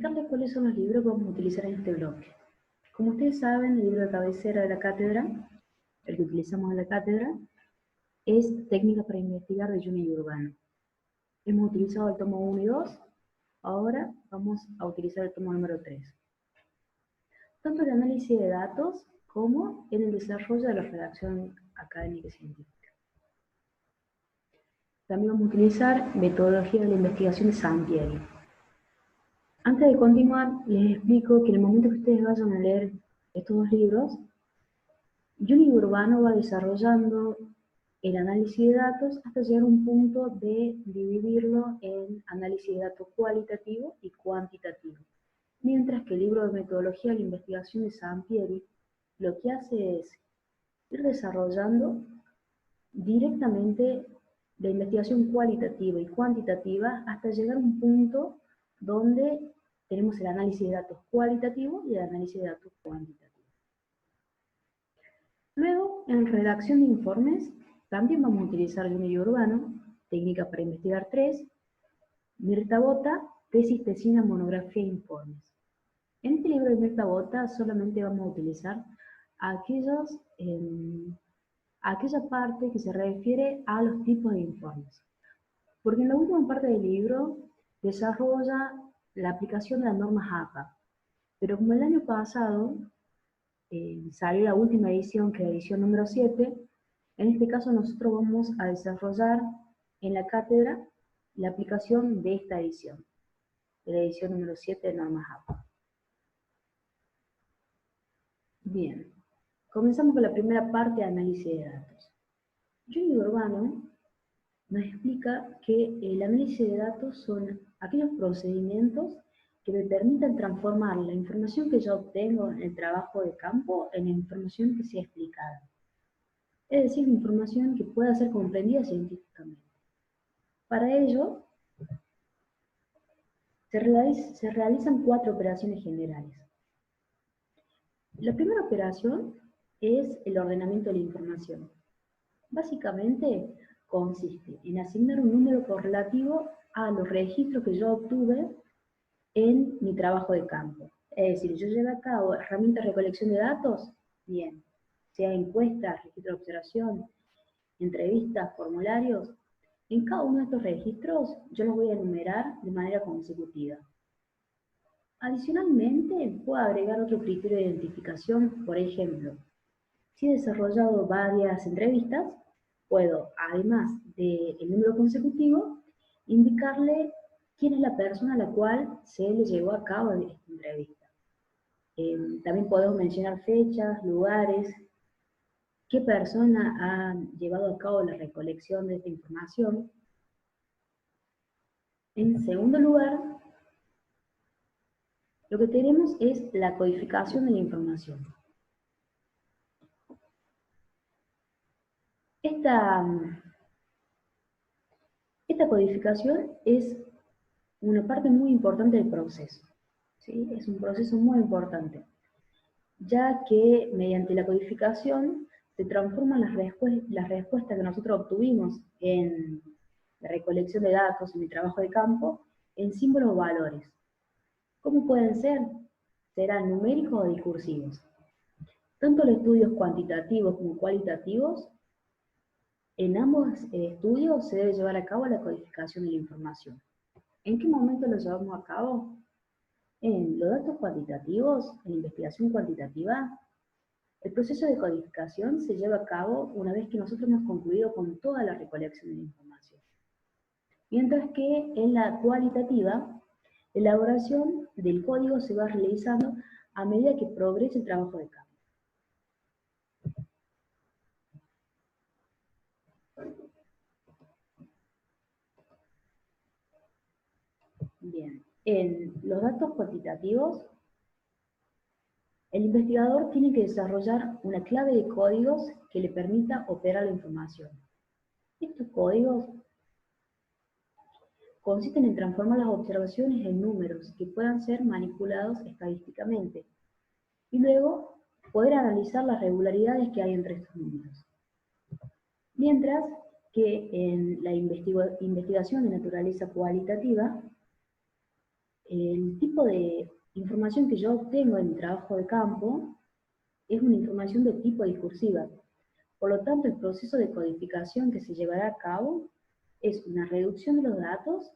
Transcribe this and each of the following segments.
indicarles cuáles son los libros que vamos a utilizar en este bloque. Como ustedes saben, el libro de cabecera de la cátedra, el que utilizamos en la cátedra, es Técnicas para investigar de Juni y Urbano. Hemos utilizado el tomo 1 y 2, ahora vamos a utilizar el tomo número 3. Tanto en el análisis de datos como en el desarrollo de la redacción académica y científica. También vamos a utilizar metodología de la investigación de Sampieri. Antes de continuar, les explico que en el momento que ustedes vayan a leer estos dos libros, Juni Urbano va desarrollando el análisis de datos hasta llegar a un punto de dividirlo en análisis de datos cualitativo y cuantitativo. Mientras que el libro de metodología de la investigación de Sampieri lo que hace es ir desarrollando directamente la investigación cualitativa y cuantitativa hasta llegar a un punto donde tenemos el análisis de datos cualitativo y el análisis de datos cuantitativo. Luego, en redacción de informes, también vamos a utilizar Juni y Urbano, técnica para investigar 3, Mirta Bota, tesis, tesina, monografía e informes. En este libro de Mirta Bota solamente vamos a utilizar aquella parte que se refiere a los tipos de informes. Porque en la última parte del libro desarrolla la aplicación de las normas APA. Pero como el año pasado salió la última edición, que es la edición número 7, en este caso nosotros vamos a desarrollar en la cátedra la aplicación de esta edición, de la edición número 7 de normas APA. Bien, comenzamos con la primera parte de análisis de datos. Juni y Urbano nos explica que el análisis de datos son aquellos procedimientos que me permitan transformar la información que yo obtengo en el trabajo de campo en información que sea explicada. Es decir, información que pueda ser comprendida científicamente. Para ello, se realizan 4 operaciones generales. La primera operación es el ordenamiento de la información. Básicamente, consiste en asignar un número correlativo a los registros que yo obtuve en mi trabajo de campo. Es decir, yo llevo a cabo herramientas de recolección de datos, bien, sea encuestas, registro de observación, entrevistas, formularios. En cada uno de estos registros yo los voy a enumerar de manera consecutiva. Adicionalmente, puedo agregar otro criterio de identificación, por ejemplo, si he desarrollado varias entrevistas, puedo, además del número consecutivo, indicarle quién es la persona a la cual se le llevó a cabo esta entrevista. También podemos mencionar fechas, lugares, qué persona ha llevado a cabo la recolección de esta información. En segundo lugar, lo que tenemos es la codificación de la información. Esta codificación es una parte muy importante del proceso, ¿sí? Es un proceso muy importante, ya que mediante la codificación se transforman las respuestas que nosotros obtuvimos en la recolección de datos, en mi trabajo de campo, en símbolos o valores. ¿Cómo pueden ser? Serán numéricos o discursivos. Tanto los estudios cuantitativos como cualitativos, en ambos estudios se debe llevar a cabo la codificación de la información. ¿En qué momento lo llevamos a cabo? En los datos cuantitativos, en la investigación cuantitativa, el proceso de codificación se lleva a cabo una vez que nosotros hemos concluido con toda la recolección de la información. Mientras que en la cualitativa, la elaboración del código se va realizando a medida que progrese el trabajo de campo. Bien, en los datos cuantitativos, el investigador tiene que desarrollar una clave de códigos que le permita operar la información. Estos códigos consisten en transformar las observaciones en números que puedan ser manipulados estadísticamente y luego poder analizar las regularidades que hay entre estos números. Mientras que en la investigación de naturaleza cualitativa, el tipo de información que yo obtengo en mi trabajo de campo es una información de tipo discursiva. Por lo tanto, el proceso de codificación que se llevará a cabo es una reducción de los datos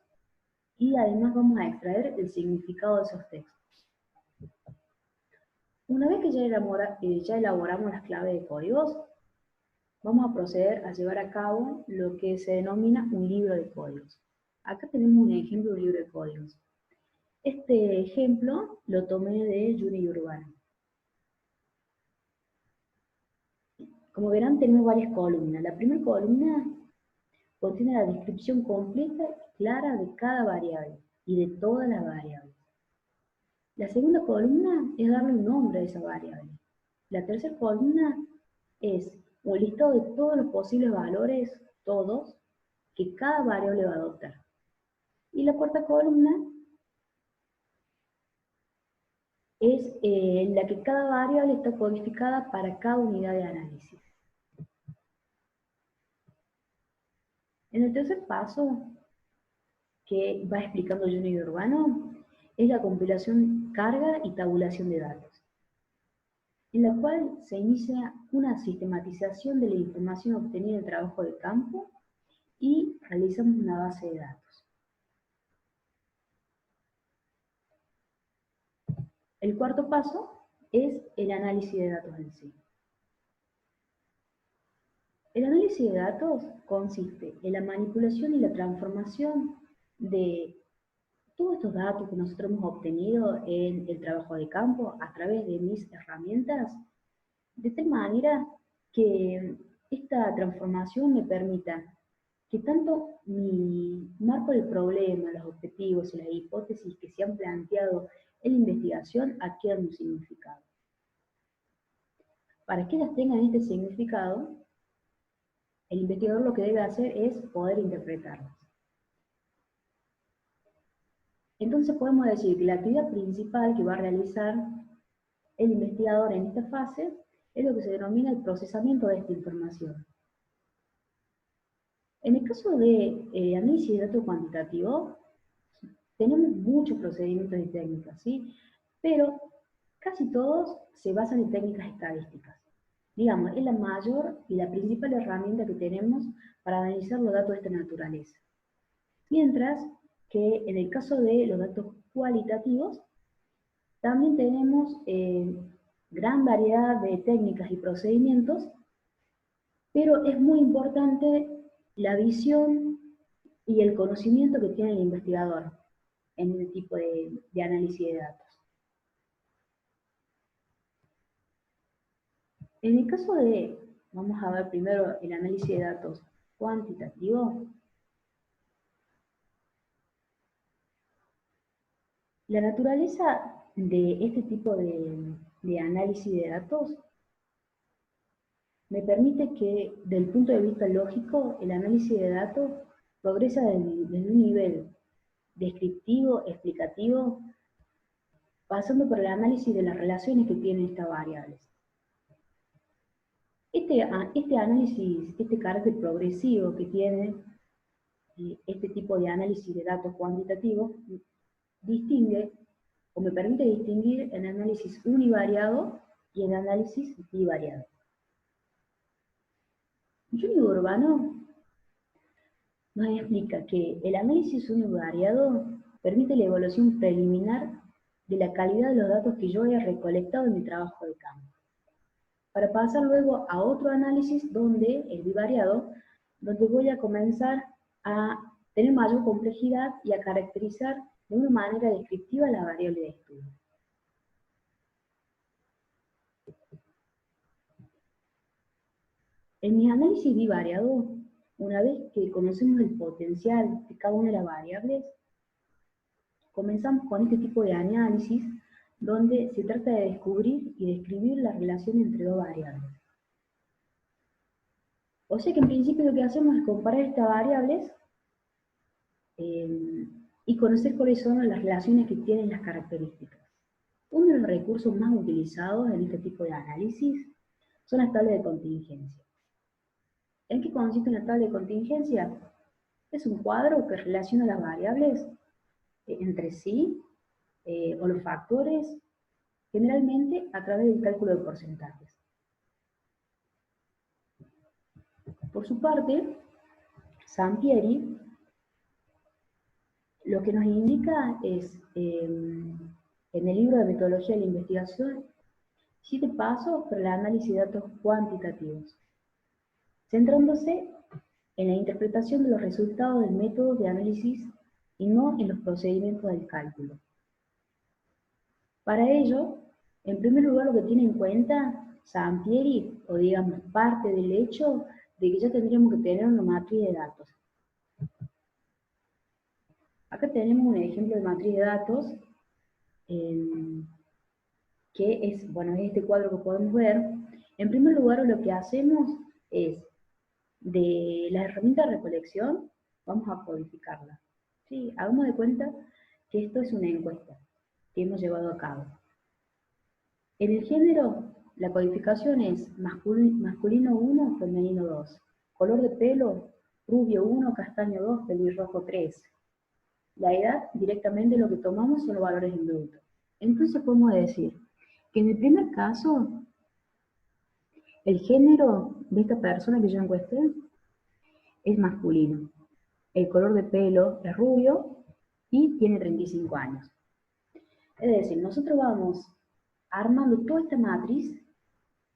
y además vamos a extraer el significado de esos textos. Una vez que ya elaboramos las claves de códigos, vamos a proceder a llevar a cabo lo que se denomina un libro de códigos. Acá tenemos un ejemplo de un libro de códigos. Este ejemplo lo tomé de Juni y Urbano. Como verán, tenemos varias columnas. La primera columna contiene la descripción completa y clara de cada variable y de todas las variables. La segunda columna es darle un nombre a esa variable. La tercera columna es un listado de todos los posibles valores, todos, que cada variable va a adoptar. Y la cuarta columna es en la que cada variable está codificada para cada unidad de análisis. En el tercer paso, que va explicando Junior Urbano, es la compilación, carga y tabulación de datos, en la cual se inicia una sistematización de la información obtenida en trabajo de campo y realizamos una base de datos. El cuarto paso es el análisis de datos en sí. El análisis de datos consiste en la manipulación y la transformación de todos estos datos que nosotros hemos obtenido en el trabajo de campo a través de mis herramientas, de tal manera que esta transformación me permita que tanto mi marco del problema, los objetivos y las hipótesis que se han planteado en la investigación adquieran un significado. Para que ellas tengan este significado, el investigador lo que debe hacer es poder interpretarlas. Entonces podemos decir que la actividad principal que va a realizar el investigador en esta fase es lo que se denomina el procesamiento de esta información. En el caso de análisis de datos cuantitativo, tenemos muchos procedimientos y técnicas, ¿sí? Pero casi todos se basan en técnicas estadísticas. Digamos, es la mayor y la principal herramienta que tenemos para analizar los datos de esta naturaleza. Mientras que en el caso de los datos cualitativos, también tenemos gran variedad de técnicas y procedimientos, pero es muy importante la visión y el conocimiento que tiene el investigador en este tipo de análisis de datos. En el caso de, vamos a ver primero el análisis de datos cuantitativo. La naturaleza de este tipo de análisis de datos me permite que, desde el punto de vista lógico, el análisis de datos progresa desde un nivel descriptivo, explicativo, pasando por el análisis de las relaciones que tienen estas variables. Este análisis, este carácter progresivo que tiene este tipo de análisis de datos cuantitativos, distingue, o me permite distinguir el análisis univariado y el análisis bivariado. Juni Urbano nos explica que el análisis univariado permite la evaluación preliminar de la calidad de los datos que yo he recolectado en mi trabajo de campo, para pasar luego a otro análisis el bivariado, donde voy a comenzar a tener mayor complejidad y a caracterizar de una manera descriptiva la variable de estudio. En mi análisis bivariado, una vez que conocemos el potencial de cada una de las variables, comenzamos con este tipo de análisis donde se trata de descubrir y describir la relación entre dos variables. O sea que en principio lo que hacemos es comparar estas variables y conocer cuáles son las relaciones que tienen las características. Uno de los recursos más utilizados en este tipo de análisis son las tablas de contingencia. ¿En qué consiste una tabla de contingencia? Es un cuadro que relaciona las variables entre sí o los factores, generalmente a través del cálculo de porcentajes. Por su parte, Sampieri lo que nos indica es, en el libro de metodología de la investigación, 7 pasos para el análisis de datos cuantitativos, centrándose en la interpretación de los resultados del método de análisis y no en los procedimientos del cálculo. Para ello, en primer lugar, lo que tiene en cuenta Sampieri, o digamos parte del hecho de que ya tendríamos que tener una matriz de datos. Acá tenemos un ejemplo de matriz de datos, que es, bueno, es este cuadro que podemos ver. En primer lugar, lo que hacemos es, de la herramienta de recolección, vamos a codificarla. ¿Sí? Hagamos de cuenta que esto es una encuesta que hemos llevado a cabo. En el género, la codificación es masculino 1, femenino 2. Color de pelo, rubio 1, castaño 2, pelirrojo 3. La edad, directamente lo que tomamos son los valores en bruto. Entonces podemos decir que en el primer caso, el género de esta persona que yo encuesté es masculino. El color de pelo es rubio y tiene 35 años. Es decir, nosotros vamos armando toda esta matriz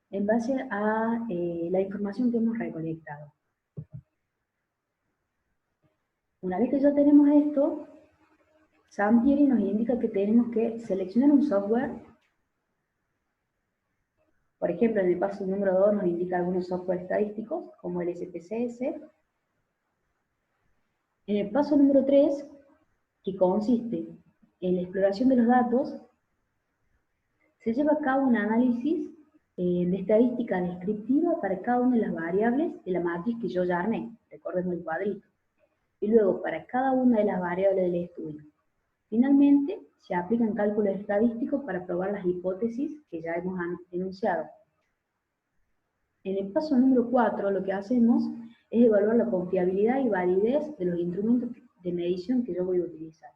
en base a la información que hemos recolectado. Una vez que ya tenemos esto, Sampieri nos indica que tenemos que seleccionar un software. Por ejemplo, en el paso número 2 nos indica algunos software estadísticos, como el SPSS. En el paso número 3, que consiste en la exploración de los datos, se lleva a cabo un análisis de estadística descriptiva para cada una de las variables de la matriz que yo ya armé, recordemos el cuadrito, y luego para cada una de las variables del estudio. Finalmente, se aplican cálculos estadísticos para probar las hipótesis que ya hemos enunciado. En el paso número 4, lo que hacemos es evaluar la confiabilidad y validez de los instrumentos de medición que yo voy a utilizar.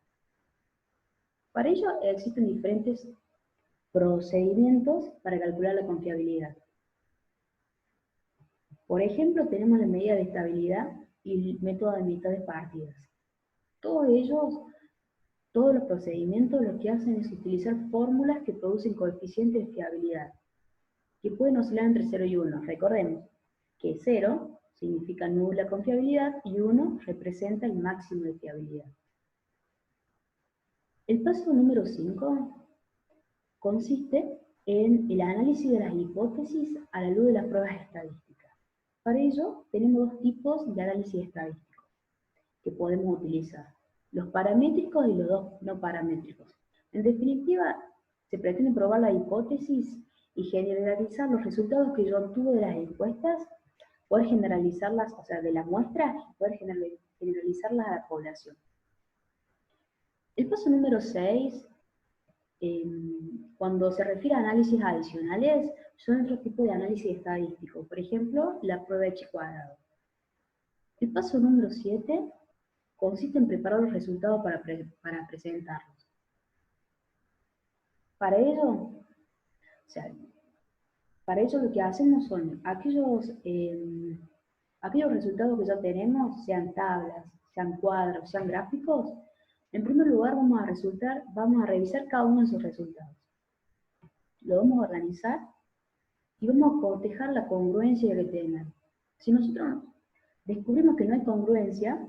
Para ello existen diferentes procedimientos para calcular la confiabilidad. Por ejemplo, tenemos la medida de estabilidad y el método de mitad de partidas. Todos los procedimientos lo que hacen es utilizar fórmulas que producen coeficientes de fiabilidad, que pueden oscilar entre 0 y 1. Recordemos que 0 significa nula confiabilidad y 1 representa el máximo de fiabilidad. El paso número 5 consiste en el análisis de las hipótesis a la luz de las pruebas estadísticas. Para ello, tenemos dos tipos de análisis estadístico que podemos utilizar: los paramétricos y los dos no paramétricos. En definitiva, se pretende probar la hipótesis y generalizar los resultados que yo obtuve de las encuestas, poder generalizarlas, o sea, de la muestra, y poder generalizarlas a la población. El paso número 6, cuando se refiere a análisis adicionales, son otro tipo de análisis estadístico, por ejemplo, la prueba de H². El paso número 7 consiste en preparar los resultados para presentarlos. Para ello, lo que hacemos son aquellos resultados que ya tenemos, sean tablas, sean cuadros, sean gráficos. En primer lugar vamos a revisar cada uno de esos resultados. Lo vamos a organizar y vamos a cotejar la congruencia que tengan. Si nosotros descubrimos que no hay congruencia,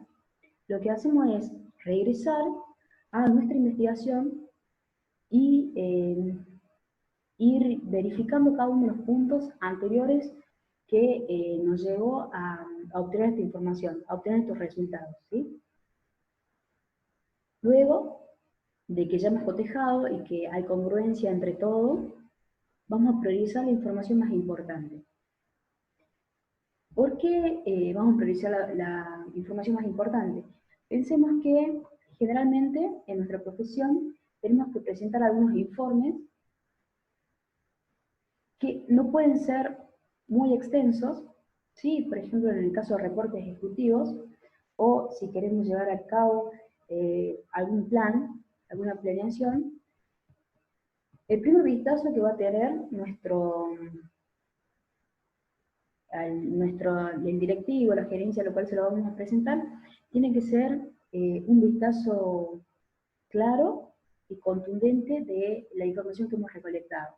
lo que hacemos es regresar a nuestra investigación y ir verificando cada uno de los puntos anteriores que nos llevó a obtener esta información, a obtener estos resultados, ¿sí? Luego de que ya hemos cotejado y que hay congruencia entre todo, vamos a priorizar la información más importante. ¿Por qué vamos a priorizar la información más importante? Pensemos que generalmente en nuestra profesión tenemos que presentar algunos informes que no pueden ser muy extensos, ¿sí? Por ejemplo, en el caso de reportes ejecutivos, o si queremos llevar a cabo algún plan, alguna planeación, El primer vistazo que va a tener el directivo, la gerencia a lo cual se lo vamos a presentar, tiene que ser un vistazo claro y contundente de la información que hemos recolectado.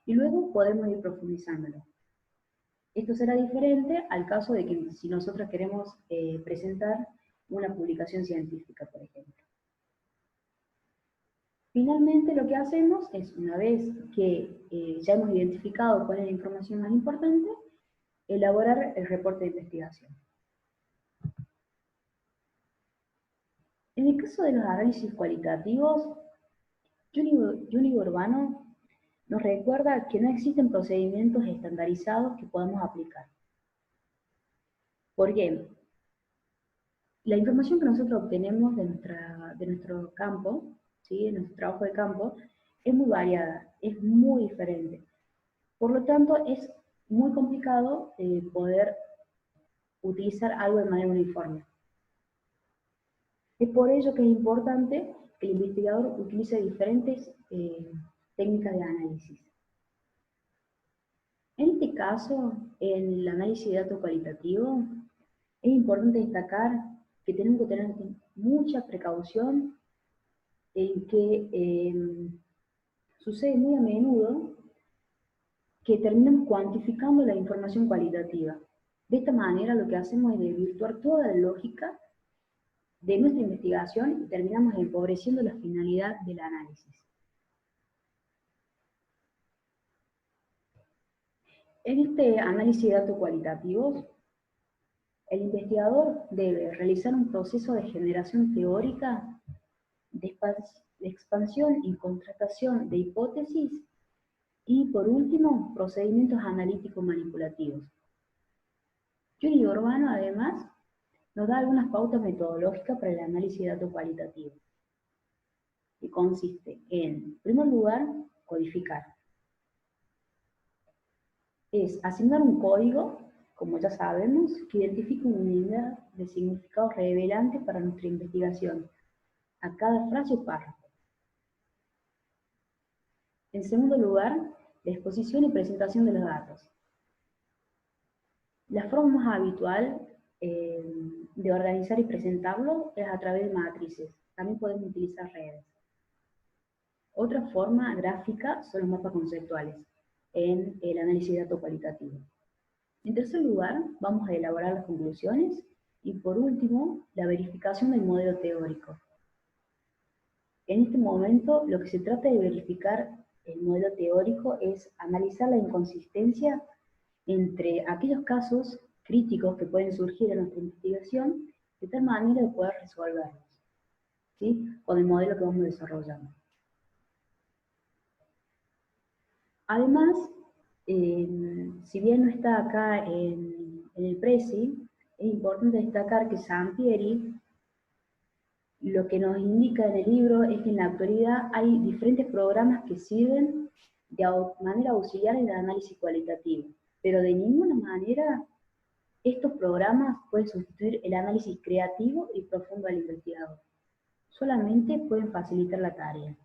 Y luego podemos ir profundizándolo. Esto será diferente al caso de que si nosotros queremos presentar una publicación científica, por ejemplo. Finalmente lo que hacemos es, una vez que ya hemos identificado cuál es la información más importante, elaborar el reporte de investigación. En el caso de los análisis cualitativos, Juni Urbano nos recuerda que no existen procedimientos estandarizados que podamos aplicar. ¿Por qué? La información que nosotros obtenemos de nuestro campo, ¿sí? De nuestro trabajo de campo, es muy variada, es muy diferente. Por lo tanto, es muy complicado poder utilizar algo de manera uniforme. Es por ello que es importante que el investigador utilice diferentes técnicas de análisis. En este caso, en el análisis de datos cualitativo, es importante destacar que tenemos que tener mucha precaución en que sucede muy a menudo que terminamos cuantificando la información cualitativa. De esta manera lo que hacemos es desvirtuar toda la lógica de nuestra investigación y terminamos empobreciendo la finalidad del análisis. En este análisis de datos cualitativos, el investigador debe realizar un proceso de generación teórica, de expansión y contrastación de hipótesis y, por último, procedimientos analíticos manipulativos. Juni Urbano, además, nos da algunas pautas metodológicas para el análisis de datos cualitativos, que consiste en, en primer lugar, codificar. Es asignar un código, como ya sabemos, que identifique una unidad de significado relevante para nuestra investigación, a cada frase o párrafo. En segundo lugar, la exposición y presentación de los datos. La forma más habitual de organizar y presentarlo es a través de matrices. También podemos utilizar redes. Otra forma gráfica son los mapas conceptuales en el análisis de datos cualitativo. En tercer lugar, vamos a elaborar las conclusiones y por último, la verificación del modelo teórico. En este momento, lo que se trata de verificar el modelo teórico es analizar la inconsistencia entre aquellos casos críticos que pueden surgir en nuestra investigación, de tal manera de poder resolverlos, ¿sí? Con el modelo que vamos desarrollando. Además, si bien no está acá en el Prezi, es importante destacar que Sampieri lo que nos indica en el libro es que en la actualidad hay diferentes programas que sirven de manera auxiliar en el análisis cualitativo, pero de ninguna manera estos programas pueden sustituir el análisis creativo y profundo del investigador. Solamente pueden facilitar la tarea.